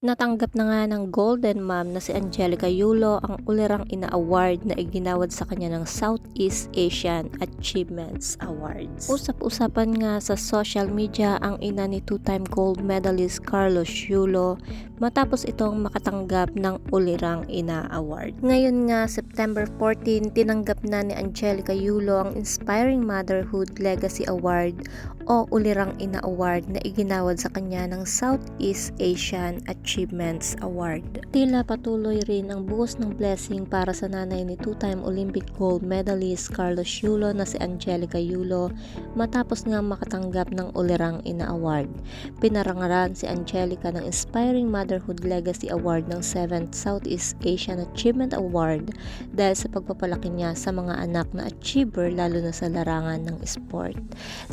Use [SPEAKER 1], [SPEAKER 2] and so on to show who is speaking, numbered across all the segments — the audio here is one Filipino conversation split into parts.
[SPEAKER 1] Natanggap na nga ng Golden Mom na si Angelica Yulo ang Ulirang Ina Award na iginawad sa kanya ng Southeast Asian Achievements Awards. Usap-usapan nga sa social media ang ina ni two-time gold medalist Carlos Yulo matapos itong makatanggap ng Ulirang Ina Award. Ngayon nga, September 14, tinanggap na ni Angelica Yulo ang Inspiring Motherhood Legacy Award o Ulirang Ina Award na iginawad sa kanya ng Southeast Asian Achievements Award. Tila patuloy rin ang buhos ng blessing para sa nanay ni two-time Olympic gold medalist Carlos Yulo na si Angelica Yulo matapos nga makatanggap ng Ulirang Ina Award. Pinarangalan si Angelica ng Inspiring Motherhood Legacy Award ng 7th Southeast Asian Achievement Award dahil sa pagpapalaki niya sa mga anak na achiever lalo na sa larangan ng sport.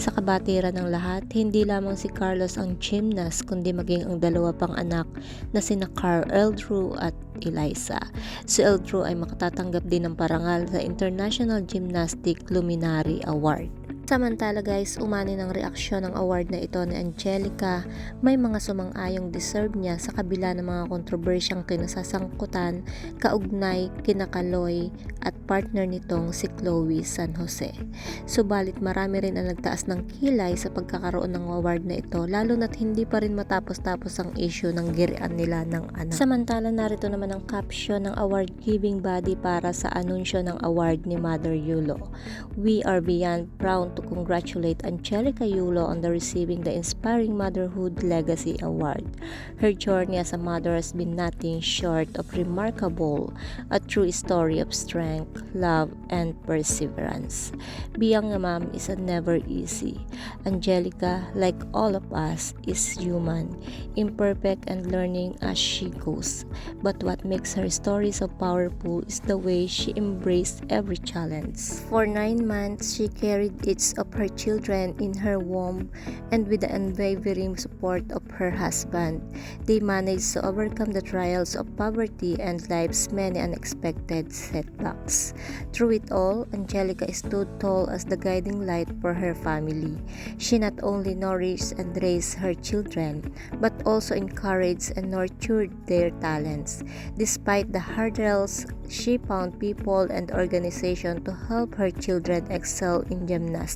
[SPEAKER 1] Sa kabatiran ng lahat, hindi lamang si Carlos ang gymnast kundi maging ang dalawa pang anak na sina Carl Eldrew at Eliza. Si Eldrew ay makatatanggap din ng parangal sa International Gymnastic Luminary Award. Samantala guys, umani ng reaksyon ng award na ito ni Angelica. May mga sumang-ayong deserve niya sa kabila ng mga kontrobersyang kinasasangkutan kaugnay kina Kaloy at partner nitong si Chloe San Jose. Subalit marami rin ang nagtaas ng kilay sa pagkakaroon ng award na ito lalo na't hindi pa rin matapos-tapos ang issue ng girian nila ng anak. Samantala narito naman ang caption ng award giving body para sa anunsyo ng award ni Mother Yulo. We are beyond proud to congratulate Angelica Yulo on the receiving the Inspiring Motherhood Legacy Award. Her journey as a mother has been nothing short of remarkable, a true story of strength, love, and perseverance. Being a mom is never easy. Angelica, like all of us, is human, imperfect and learning as she goes. But what makes her story so powerful is the way she embraced every challenge. For 9 months, she carried each of her children in her womb, and with the unwavering support of her husband, they managed to overcome the trials of poverty and life's many unexpected setbacks. Through it all, Angelica stood tall as the guiding light for her family. She not only nourished and raised her children, but also encouraged and nurtured their talents. Despite the hurdles, she found people and organizations to help her children excel in gymnastics.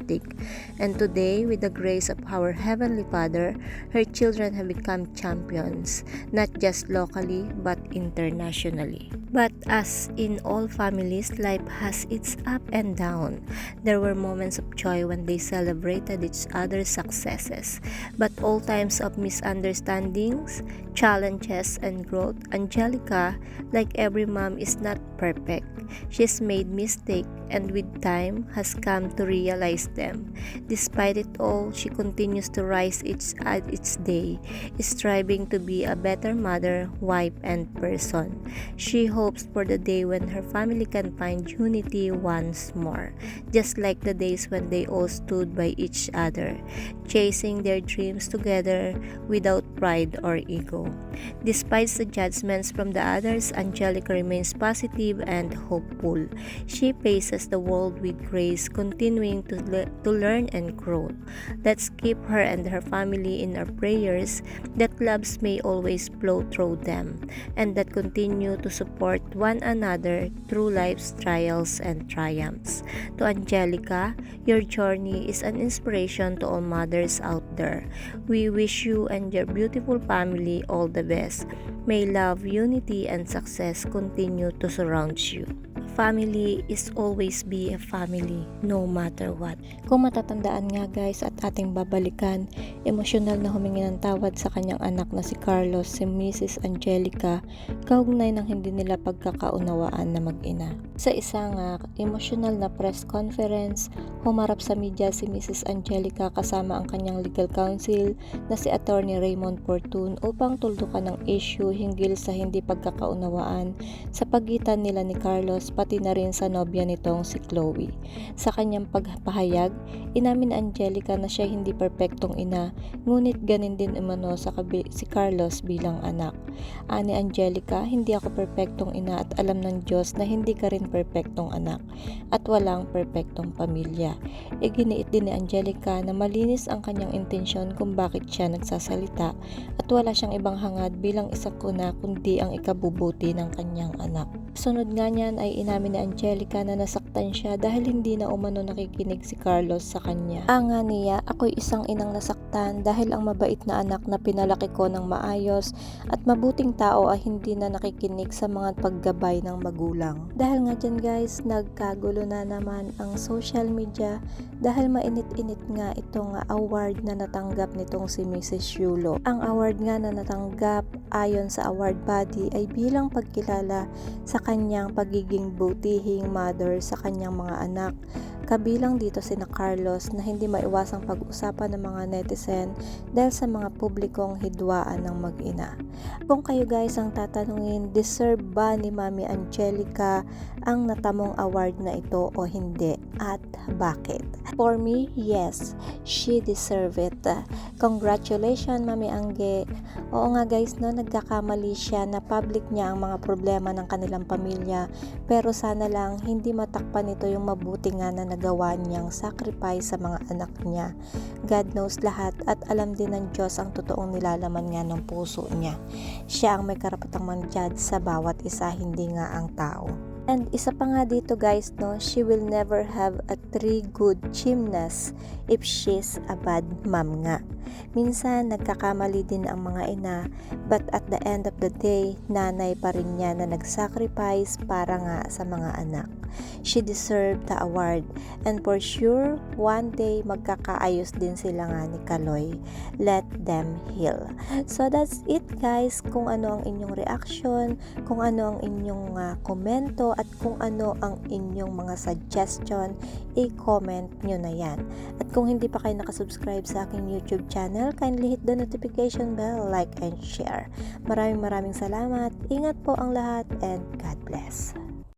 [SPEAKER 1] And today, with the grace of our Heavenly Father, her children have become champions, not just locally but internationally. But as in all families, life has its up and down. There were moments of joy when they celebrated each other's successes, but all times of misunderstandings, challenges, and growth. Angelica, like every mom, is not perfect. She's made mistakes and with time has come to realize them. Despite it all, she continues to rise each day, striving to be a better mother, wife, and person. She hopes for the day when her family can find unity once more, just like the days when they all stood by each other, chasing their dreams together without pride or ego. Despite the judgments from the others, Angelica remains positive and hopeful. She faces the world with grace, continuing to learn and grow. Let's keep her and her family in our prayers, that loves may always flow through them, and that continue to support one another through life's trials and triumphs. To Angelica, your journey is an inspiration to all mothers out there. We wish you and your beautiful family all the best. May love, unity, and success continue to surround you. Family is always be a family, no matter what. Kung matatandaan nga guys at ating babalikan, emosyonal na humingi ng tawad sa kanyang anak na si Carlos, si Mrs. Angelica, kaugnay ng hindi nila pagkakaunawaan na mag-ina. Sa isa nga, emosyonal na press conference, humarap sa media si Mrs. Angelica kasama ang kanyang legal counsel na si Attorney Raymond Fortun upang tuldukan ng issue hinggil sa hindi pagkakaunawaan sa pagitan nila ni Carlos pati na rin sa nobya nitong si Chloe. Sa kanyang pagpahayag, inamin ni Angelica na siya hindi perpektong ina, ngunit ganin din umano si Carlos bilang anak. Ani Angelica, hindi ako perpektong ina at alam ng Diyos na hindi ka rin perpektong anak at walang perpektong pamilya. Iginiit din ni Angelica na malinis ang kanyang intensyon kung bakit siya nagsasalita at wala siyang ibang hangad bilang isang kuna kundi ang ikabubuti ng kanyang anak. Sunod nga niyan ay inamin ni Angelica na nasaktan siya dahil hindi na umano nakikinig si Carlos sa kanya. Anga niya, ako'y isang inang nasaktan dahil ang mabait na anak na pinalaki ko ng maayos at mabuting tao ay hindi na nakikinig sa mga paggabay ng magulang. Dahil nga dyan guys, nagkagulo na naman ang social media dahil mainit-init nga itong award na natanggap nitong si Mrs. Yulo. Ang award nga na natanggap ayon sa award body ay bilang pagkilala sa kanyang pagiging butihing mother sa kanyang mga anak. Kabilang dito sina Carlos na hindi maiwasang pag-usapan ng mga netizen dahil sa mga publikong hidwaan ng mag-ina. Kung kayo guys ang tatanungin, deserve ba ni Mami Angelica ang natamong award na ito o hindi at bakit? For me, yes, she deserve it. Congratulations Mami Angge. Oo nga guys, no, nagkakamali siya na public niya ang mga problema ng kanilang pamilya, pero sana lang hindi matakpan nito yung mabuti nga na nagawa niyang sacrifice sa mga anak niya. God knows lahat at alam din ng Diyos ang totoong nilalaman nga ng puso niya. Siya ang may karapatang mag-judge sa bawat isa, hindi nga ang tao. And isa pa nga dito guys, no, she will never have a 3 good gymnasts if she's a bad mom nga. Minsan nagkakamali din ang mga ina, but at the end of the day, nanay pa rin niya na nag-sacrifice para nga sa mga anak. She deserved the award and for sure, one day magkakaayos din sila nga ni Kaloy. Let them heal. So that's it guys, kung ano ang inyong reaction, kung ano ang inyong komento at kung ano ang inyong mga suggestion, i-comment nyo na yan. At kung hindi pa kayo nakasubscribe sa aking YouTube channel, kindly hit the notification bell, like and share. Maraming salamat. Ingat po ang lahat and God bless.